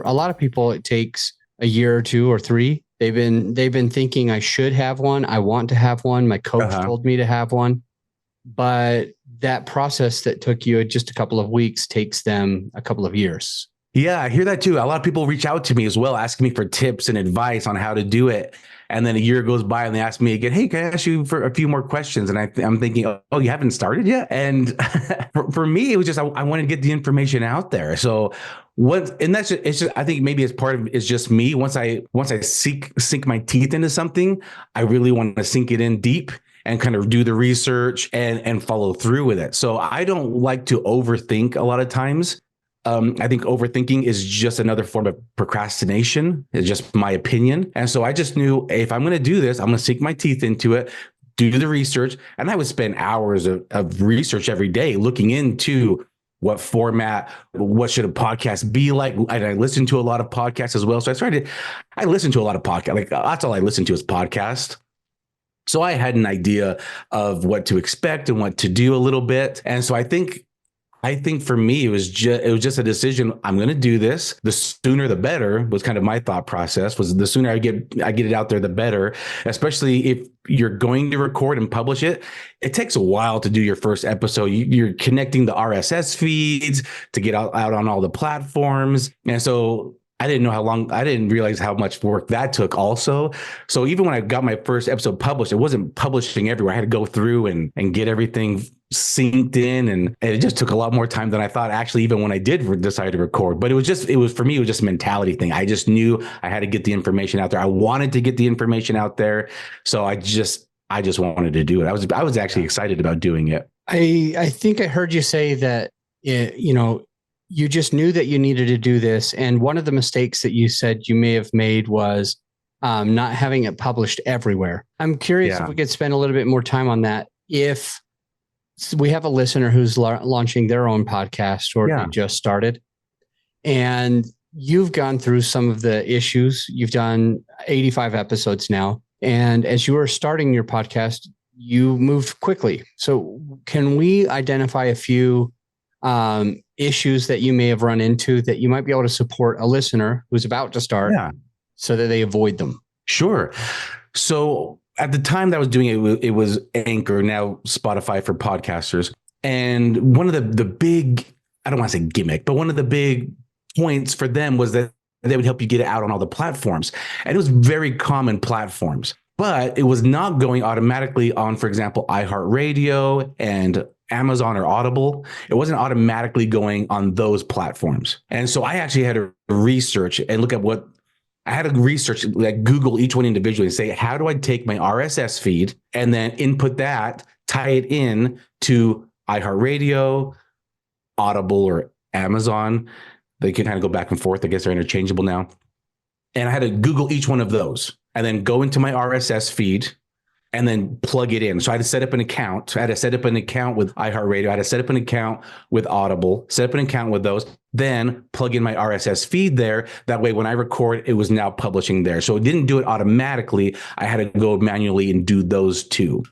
a lot of people, it takes a year or 2 or 3. They've been thinking I should have one. I want to have one. My coach told me to have one. But that process that took you just a couple of weeks takes them a couple of years. Yeah, I hear that too. A lot of people reach out to me as well, asking me for tips and advice on how to do it. And then a year goes by and they ask me again, hey, can I ask you for a few more questions? And I'm thinking, oh, you haven't started yet? And for me, it was just, I wanted to get the information out there. So it's just, I think maybe it's just me. Once I sink my teeth into something, I really want to sink it in deep and kind of do the research and follow through with it. So I don't like to overthink a lot of times. I think overthinking is just another form of procrastination. It's just my opinion. And so I just knew if I'm going to do this, I'm going to sink my teeth into it, do the research. And I would spend hours of research every day looking into what format, what should a podcast be like. And I listen to a lot of podcasts as well. So I listen to a lot of podcasts. Like that's all I listen to is podcasts. So I had an idea of what to expect and what to do a little bit. And so I think for me, it was just a decision. I'm going to do this. The sooner, the better was kind of my thought process. Was the sooner I get it out there, the better. Especially if you're going to record and publish it, it takes a while to do your first episode. You're connecting the RSS feeds to get out on all the platforms, and so I didn't realize how much work that took also. So even when I got my first episode published, it wasn't publishing everywhere. I had to go through and get everything synced in. And it just took a lot more time than I thought, actually, even when I did decide to record. But for me, it was just a mentality thing. I just knew I had to get the information out there. I wanted to get the information out there. So I just wanted to do it. I was actually excited about doing it. I think I heard you say that, you just knew that you needed to do this. And one of the mistakes that you said you may have made was not having it published everywhere. I'm curious if we could spend a little bit more time on that. If we have a listener who's launching their own podcast or they just started, and you've gone through some of the issues, you've done 85 episodes now. And as you were starting your podcast, you moved quickly. So can we identify a few issues that you may have run into that you might be able to support a listener who's about to start so that they avoid them? Sure. So at the time that I was doing it, it was Anchor, now Spotify for podcasters. And one of the big, I don't want to say gimmick, but one of the big points for them was that they would help you get it out on all the platforms. And it was very common platforms, but it was not going automatically on, for example, iHeartRadio and Amazon or Audible. It wasn't automatically going on those platforms. And so I actually had to research and look at like Google each one individually and say, how do I take my RSS feed and then input that, tie it in to iHeartRadio, Audible, or Amazon. They can kind of go back and forth. I guess they're interchangeable now. And I had to Google each one of those and then go into my RSS feed and then plug it in. So I had to set up an account. I had to set up an account with iHeartRadio. I had to set up an account with Audible, set up an account with those, then plug in my RSS feed there. That way, when I record, it was now publishing there. So it didn't do it automatically. I had to go manually and do those two.